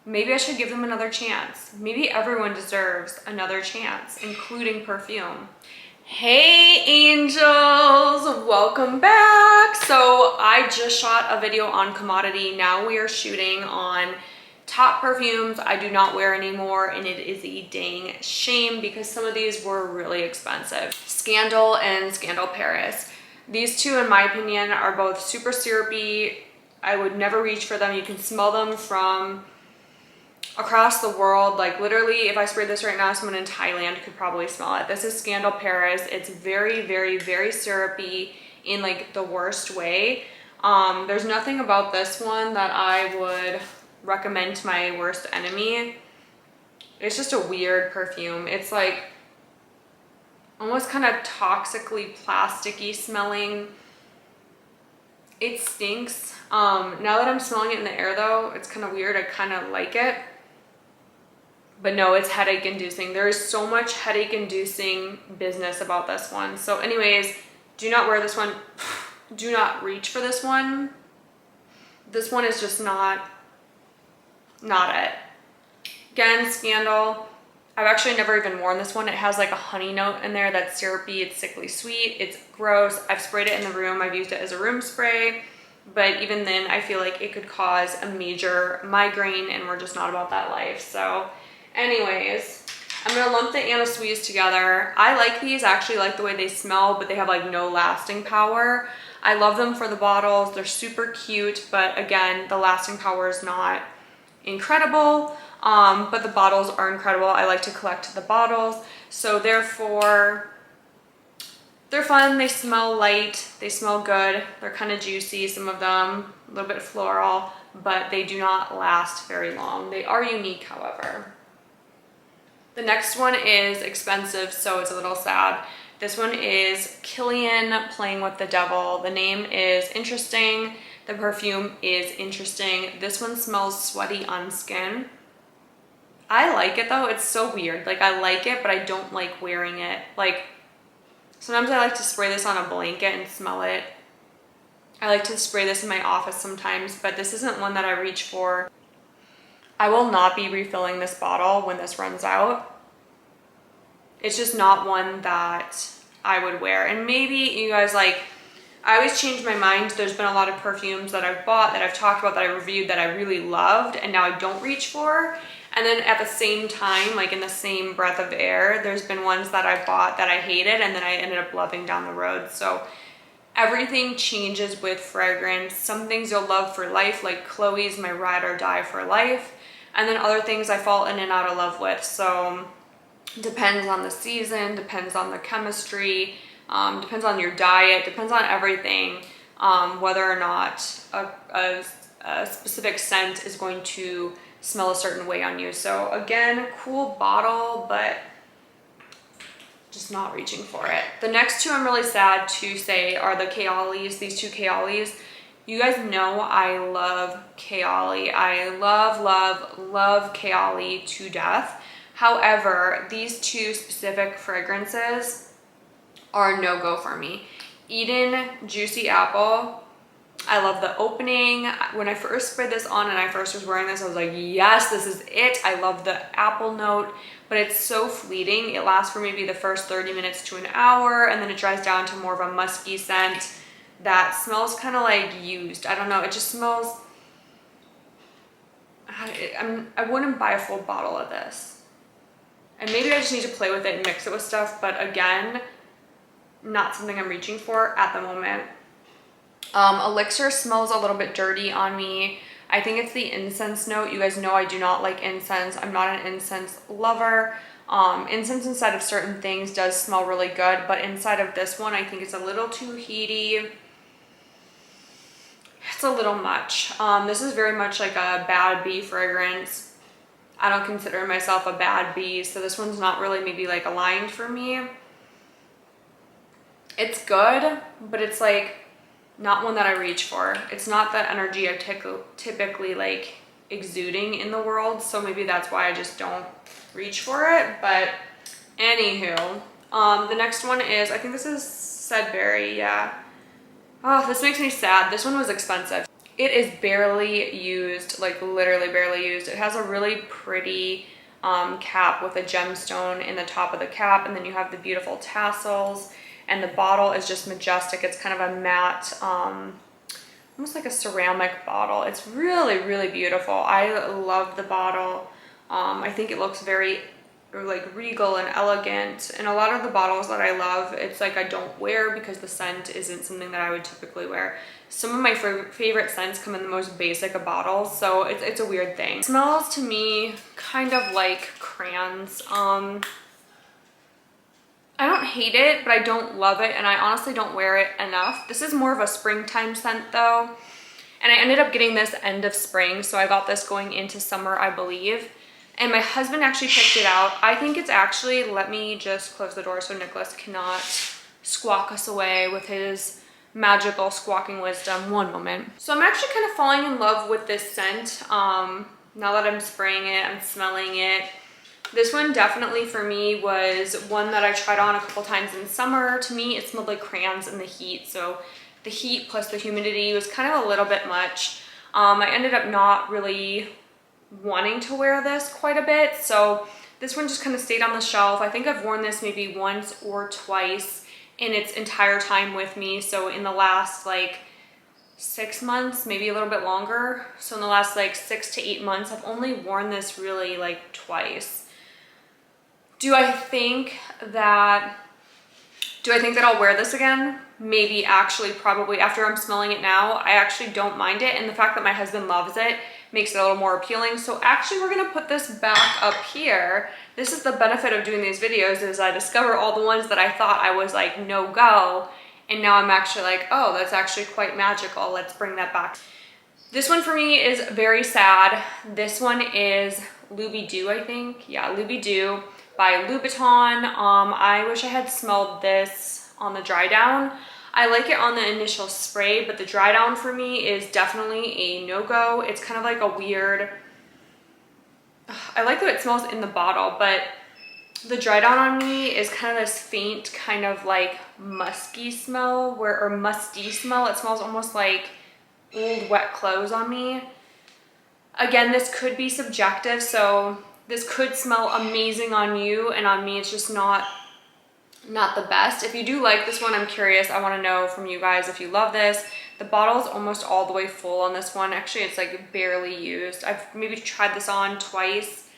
maybe I should give them another chance. Maybe everyone deserves another chance, including perfume. Hey angels, welcome back. So I just shot a video on commodity. Now we are shooting on top perfumes I do not wear anymore, and it is a dang shame because some of these were really expensive. Scandal and Scandal Paris. These two, in my opinion, are both super syrupy. I would never reach for them. You can smell them from across the world. Like literally, if I sprayed this right now, someone in Thailand could probably smell it. This is Scandal Paris. It's very, very, very syrupy in like the worst way. There's nothing about this one that I would recommend to my worst enemy. It's just a weird perfume. It's like almost kind of toxically plasticky smelling. It stinks. Now that I'm smelling it in the air though, it's kind of weird. I kind of like it. But no, it's headache inducing. There is so much headache inducing business about this one. So anyways, do not wear this one. Do not reach for this one. This one is just not it. Again, Scandal. I've actually never even worn this one. It has like a honey note in there that's syrupy. It's sickly sweet. It's gross. I've sprayed it in the room. I've used it as a room spray. But even then, I feel like it could cause a major migraine, and we're just not about that life. So anyways, I'm going to lump the Anna Sui's together. I like these. I actually like the way they smell, but they have like no lasting power. I love them for the bottles. They're super cute. But again, the lasting power is not incredible, but the bottles are incredible. I like to collect the bottles, so therefore they're fun. They smell light, they smell good, they're kind of juicy, some of them a little bit floral, but they do not last very long. They are unique, however. The next one is expensive, so it's a little sad. This one is Killian Playing with the Devil. The name is interesting. The perfume is interesting. This one smells sweaty on skin. I like it though. It's so weird. Like I like it, but I don't like wearing it. Like sometimes I like to spray this on a blanket and smell it. I like to spray this in my office sometimes, but this isn't one that I reach for. I will not be refilling this bottle when this runs out. It's just not one that I would wear. And maybe you guys like, I always change my mind. There's been a lot of perfumes that I've bought, that I've talked about, that I reviewed, that I really loved, and now I don't reach for. And then at the same time, like in the same breath of air, there's been ones that I bought that I hated and then I ended up loving down the road. So everything changes with fragrance. Some things you'll love for life, like Chloe's my ride or die for life. And then other things I fall in and out of love with. So depends on the season, depends on the chemistry, depends on your diet, depends on everything, whether or not a specific scent is going to smell a certain way on you. So again, cool bottle, but just not reaching for it. The next two I'm really sad to say are the Kayalis, these two Kayalis. You guys know I love Kayali. I love Kayali to death. However, these two specific fragrances are no-go for me. Eden Juicy Apple. I love the opening. When I first sprayed this on and I first was wearing this, I was like, yes, this is it. I love the apple note, but it's so fleeting. It lasts for maybe the first 30 minutes to an hour, and then it dries down to more of a musky scent that smells kind of like used. I don't know. It just smells... I wouldn't buy a full bottle of this. And maybe I just need to play with it and mix it with stuff, but again, not something I'm reaching for at the moment. Elixir smells a little bit dirty on me. I think it's the incense note. You guys know I do not like incense. I'm not an incense lover. Incense inside of certain things does smell really good, but inside of this one, I think it's a little too heaty. It's a little much. This is very much like a bad bee fragrance. I don't consider myself a bad bee, so this one's not really maybe like aligned for me. It's good, but it's like not one that I reach for. It's not the energy I typically like exuding in the world, so maybe that's why I just don't reach for it. But anywho, the next one is, I think this is Sudbury, yeah. Oh, this makes me sad. This one was expensive. It is barely used, like literally barely used. It has a really pretty cap with a gemstone in the top of the cap, and then you have the beautiful tassels, and the bottle is just majestic. It's kind of a matte, almost like a ceramic bottle. It's really, really beautiful. I love the bottle. I think it looks very like regal and elegant, and a lot of the bottles that I love, it's like I don't wear because the scent isn't something that I would typically wear. Some of my favorite scents come in the most basic of bottles, so it's a weird thing. It smells to me kind of like crayons. I don't hate it, but I don't love it, and I honestly don't wear it enough. This is more of a springtime scent though, and I ended up getting this end of spring, so I got this going into summer, I believe. And my husband actually picked it out. I think it's actually, let me just close the door so Nicholas cannot squawk us away with his magical squawking wisdom. One moment. So I'm actually kind of falling in love with this scent. Now that I'm spraying it, I'm smelling it. This one definitely for me was one that I tried on a couple times in summer. To me, it smelled like crayons in the heat. So the heat plus the humidity was kind of a little bit much. I ended up not really wanting to wear this quite a bit, so this one just kind of stayed on the shelf. I think I've worn this maybe once or twice in its entire time with me, so in the last like 6 months, maybe a little bit longer. So in the last like 6 to 8 months, I've only worn this really like twice. Do I think that I'll wear this again? Maybe, actually, probably. After I'm smelling it now, I actually don't mind it, and the fact that my husband loves it makes it a little more appealing. So actually we're gonna put this back up here. This is the benefit of doing these videos, is I discover all the ones that I thought I was like no go, and now I'm actually like, oh, that's actually quite magical. Let's bring that back. This one for me is very sad. This one is Luby Doo, I think. Yeah, Luby Doo by Louboutin. I wish I had smelled this on the dry down. I like it on the initial spray, but the dry down for me is definitely a no-go. It's kind of like a weird, I like that it smells in the bottle, but the dry down on me is kind of this faint kind of like musky smell, or musty smell. It smells almost like old wet clothes on me. Again, this could be subjective, so this could smell amazing on you, and on me it's just not the best. If you do like this one, I'm curious. I want to know from you guys if you love this. The bottle is almost all the way full on this one. Actually, it's like barely used. I've maybe tried this on twice,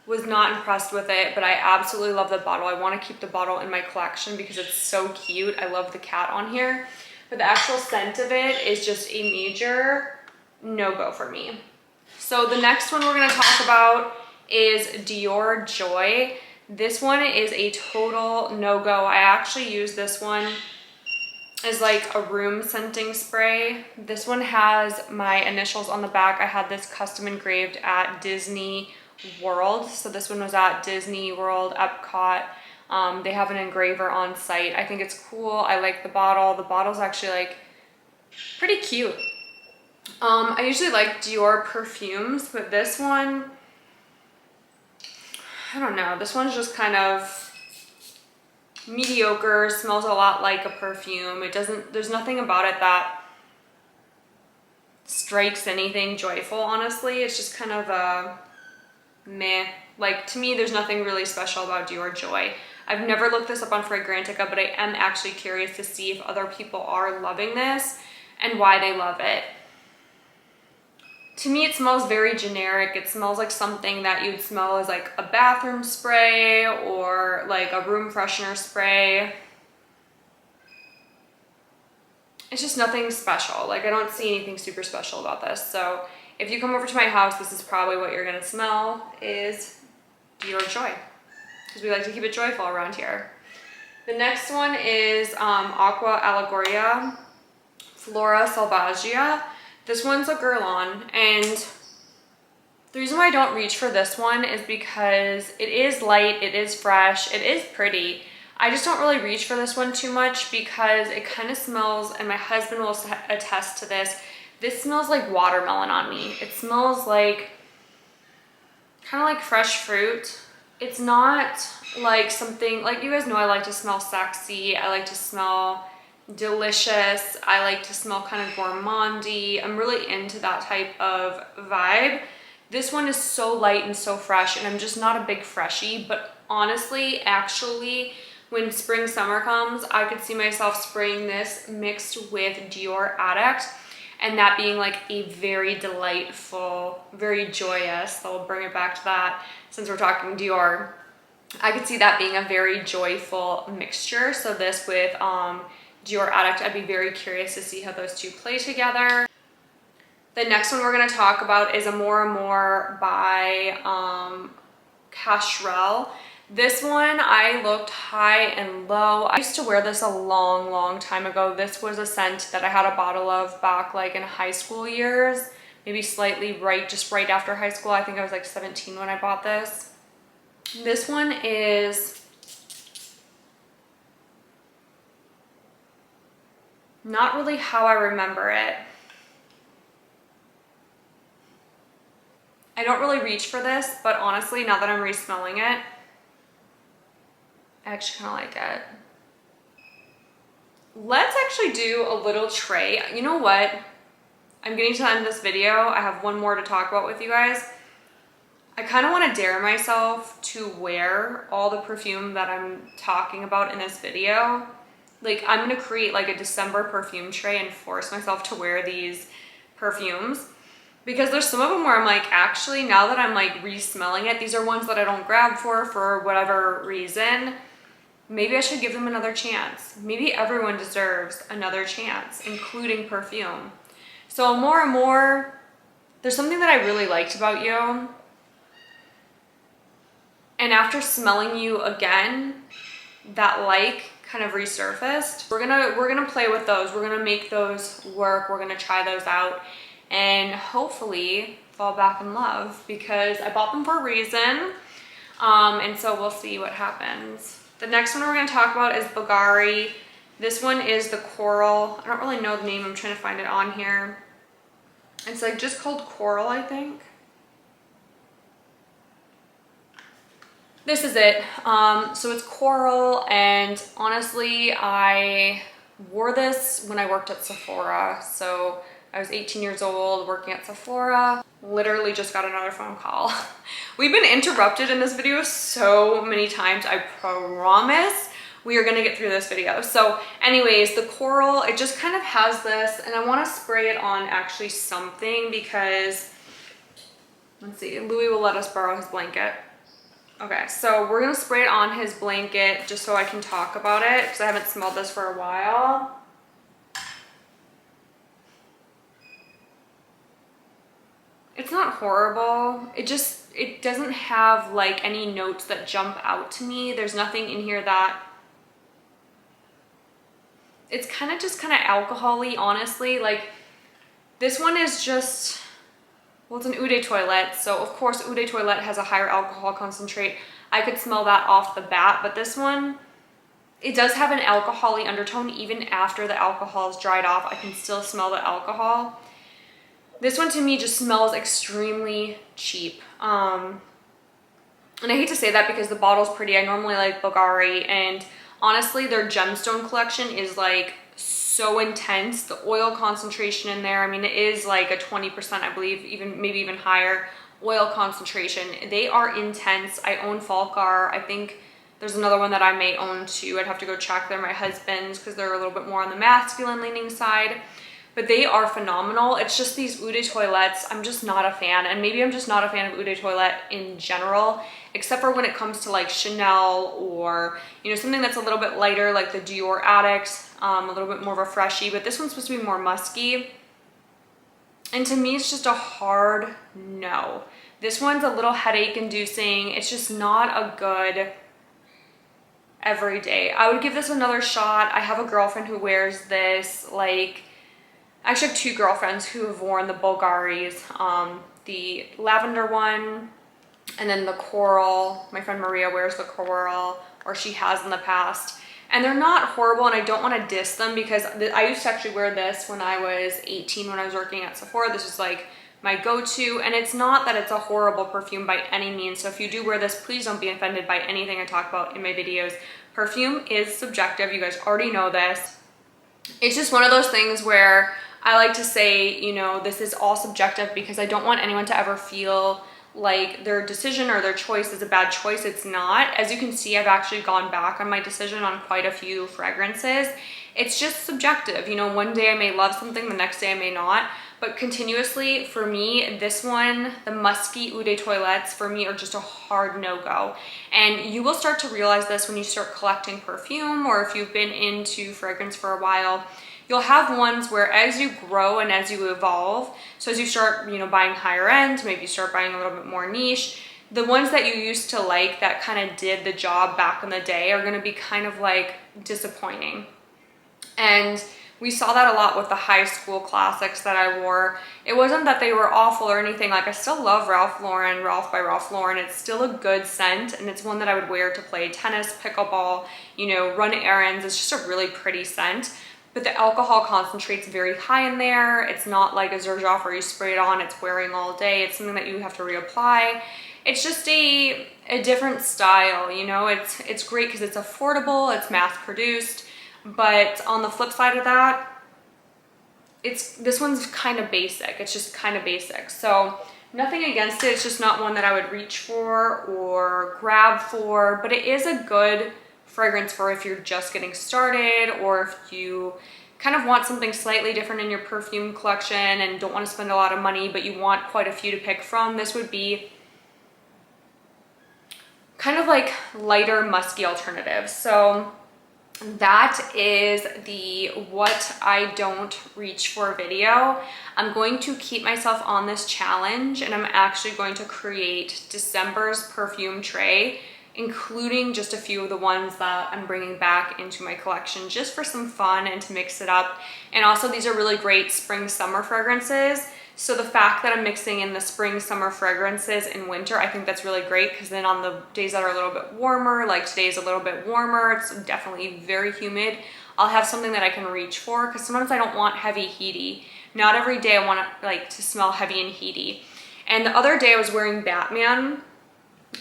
was not impressed with it, but I absolutely love the bottle. I want to keep the bottle in my collection because it's so cute. I love the cat on here, but the actual scent of it is just a major no-go for me. So the next one we're going to talk about is Dior Joy. This one is a total no-go. I actually use this one as like a room scenting spray. This one has my initials on the back. I had this custom engraved at Disney World. So this one was at Disney World, Epcot. They have an engraver on site. I think it's cool. I like the bottle. The bottle's actually like pretty cute. I usually like Dior perfumes, but this one, I don't know. This one's just kind of mediocre, smells a lot like a perfume. There's nothing about it that strikes anything joyful, honestly. It's just kind of a meh. Like, to me, there's nothing really special about Dior Joy. I've never looked this up on Fragrantica, but I am actually curious to see if other people are loving this and why they love it. To me, it smells very generic. It smells like something that you'd smell as like a bathroom spray or like a room freshener spray. It's just nothing special. Like, I don't see anything super special about this. So if you come over to my house, this is probably what you're gonna smell, is Dior Joy, because we like to keep it joyful around here. The next one is Aqua Allegoria Flora Selvagia. This one's a Guerlain, and the reason why I don't reach for this one is because it is light, it is fresh, it is pretty. I just don't really reach for this one too much because it kind of smells, and my husband will attest to this, this smells like watermelon on me. It smells like, kind of like fresh fruit. It's not like something, like, you guys know I like to smell sexy, I like to smell delicious. I like to smell kind of gourmandy. I'm really into that type of vibe. This one is so light and so fresh, and I'm just not a big freshie, but honestly, actually, when spring, summer comes, I could see myself spraying this mixed with Dior Addict, and that being like a very delightful, very joyous, so I'll bring it back to that since we're talking Dior. I could see that being a very joyful mixture. So this with Dior Addict, I'd be very curious to see how those two play together. The next one we're going to talk about is Amore Amore by Castrel. This one, I looked high and low. I used to wear this a long time ago. This was a scent that I had a bottle of back like in high school years, maybe slightly just right after high school. I think I was like 17 when I bought this. This one is not really how I remember it. I don't really reach for this, but honestly, now that I'm re-smelling it, I actually kind of like it. Let's actually do a little tray. You know what? I'm getting to the end of this video. I have one more to talk about with you guys. I kind of want to dare myself to wear all the perfume that I'm talking about in this video. Like, I'm going to create like a December perfume tray and force myself to wear these perfumes. Because there's some of them where I'm like, actually, now that I'm like re-smelling it, these are ones that I don't grab for whatever reason. Maybe I should give them another chance. Maybe everyone deserves another chance, including perfume. So Amore Amore, there's something that I really liked about you. And after smelling you again, that like kind of resurfaced. We're gonna play with those. We're gonna make those work. We're gonna try those out and hopefully fall back in love, because I bought them for a reason. And so we'll see what happens. The next one we're gonna talk about is Bulgari. This one is the Coral. I don't really know the name. I'm trying to find it on here. It's like just called Coral, I think. This is it. So it's Coral, and honestly, I wore this when I worked at Sephora. So I was 18 years old working at Sephora. Literally just got another phone call. We've been interrupted in this video so many times. I promise we are gonna get through this video. So anyways, the Coral, it just kind of has this, and I wanna spray it on actually something because, let's see, Louis will let us borrow his blanket. Okay, so we're gonna spray it on his blanket just so I can talk about it, because I haven't smelled this for a while. It's not horrible. It doesn't have like any notes that jump out to me. There's nothing in here that, it's kind of alcohol-y, honestly. Like, this one is just, well, it's an Eau de Toilette, so of course Eau de Toilette has a higher alcohol concentrate. I could smell that off the bat, but this one, it does have an alcohol-y undertone. Even after the alcohol is dried off, I can still smell the alcohol. This one to me just smells extremely cheap. And I hate to say that because the bottle's pretty. I normally like Bulgari, and honestly, their gemstone collection is like so intense. The oil concentration in there, I mean, it is like a 20%, I believe, maybe even higher oil concentration. They are intense. I own Falkar. I think there's another one that I may own too. I'd have to go check. They're my husband's because they're a little bit more on the masculine leaning side. But they are phenomenal. It's just these Eau de Toilettes, I'm just not a fan. And maybe I'm just not a fan of Eau de Toilette in general, except for when it comes to like Chanel or, you know, something that's a little bit lighter like the Dior Addict, a little bit more of a freshie, but this one's supposed to be more musky. And to me, it's just a hard no. This one's a little headache inducing. It's just not a good everyday. I would give this another shot. I have a girlfriend who wears this, like, I actually have two girlfriends who have worn the Bulgaris, the lavender one and then the Coral. My friend Maria wears the Coral, or she has in the past. And they're not horrible, and I don't want to diss them because I used to actually wear this when I was 18 when I was working at Sephora. This was like my go-to, and it's not that it's a horrible perfume by any means. So if you do wear this, please don't be offended by anything I talk about in my videos. Perfume is subjective. You guys already know this. it's just one of those things where I like to say, you know, this is all subjective because I don't want anyone to ever feel like their decision or their choice is a bad choice. It's not. As you can see, I've actually gone back on my decision on quite a few fragrances. It's just subjective. You know, one day I may love something, the next day I may not. But continuously, for me, this one, the Musky Eau de Toilettes, for me are just a hard no-go. And you will start to realize this when you start collecting perfume, or if you've been into fragrance for a while. You'll have ones where as you grow and as you evolve, so as you start, you know, buying higher end, maybe you start buying a little bit more niche, the ones that you used to like that kind of did the job back in the day are going to be kind of like disappointing. And we saw that a lot with the high school classics that I wore. It wasn't that they were awful or anything. Like, I still love Ralph by Ralph Lauren. It's still a good scent, and it's one that I would wear to play tennis, pickleball, you know, run errands. It's just a really pretty scent. But the alcohol concentrate's very high in there. It's not like a Xerjoff where you spray it on, it's wearing all day. It's something that you have to reapply. It's just a different style, you know. It's great because it's affordable, it's mass produced. But on the flip side of that, this one's kind of basic. It's just kind of basic. So nothing against it. It's just not one that I would reach for or grab for, but it is a good fragrance for if you're just getting started, or if you kind of want something slightly different in your perfume collection and don't want to spend a lot of money, but you want quite a few to pick from. This would be kind of like lighter musky alternative. So that is the what I don't reach for video. I'm going to keep myself on this challenge, and I'm actually going to create December's perfume tray, including just a few of the ones that I'm bringing back into my collection just for some fun and to mix it up. And also, these are really great spring summer fragrances. So the fact that I'm mixing in the spring summer fragrances in winter, I think that's really great, because then on the days that are a little bit warmer, like today's a little bit warmer, it's definitely very humid, I'll have something that I can reach for, because sometimes I don't want heavy heaty. Not every day I want to smell heavy and heaty. And the other day I was wearing Batman,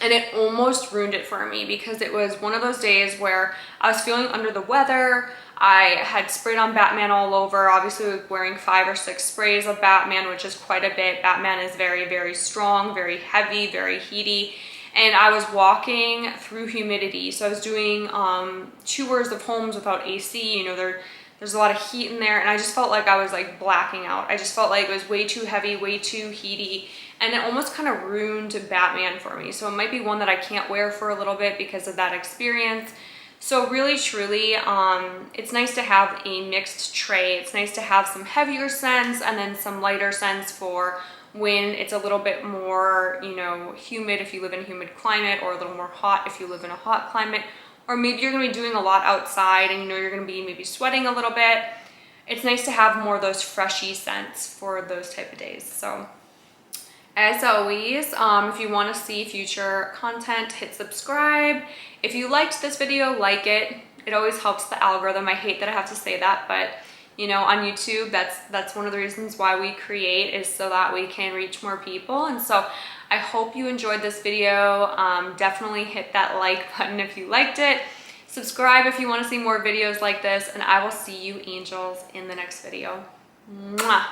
and it almost ruined it for me, because it was one of those days where I was feeling under the weather. I had sprayed on Batman all over. Obviously wearing 5 or 6 sprays of Batman, which is quite a bit. Batman is very, very strong, very heavy, very heaty. And I was walking through humidity. So I was doing tours of homes without AC. You know, there's a lot of heat in there, and I just felt like I was like blacking out. I just felt like it was way too heavy, way too heaty, and it almost kind of ruined Batman for me. So it might be one that I can't wear for a little bit because of that experience. So really, truly, it's nice to have a mixed tray. It's nice to have some heavier scents and then some lighter scents for when it's a little bit more, you know, humid if you live in a humid climate, or a little more hot if you live in a hot climate. Or maybe you're gonna be doing a lot outside and you know you're gonna be maybe sweating a little bit. It's nice to have more of those freshy scents for those type of days. So as always, if you want to see future content, hit subscribe. If you liked this video, like it. It always helps the algorithm. I hate that I have to say that, but you know, on YouTube, that's one of the reasons why we create, is so that we can reach more people. And so I hope you enjoyed this video. Definitely hit that like button if you liked it. Subscribe if you want to see more videos like this, and I will see you angels in the next video. Mwah!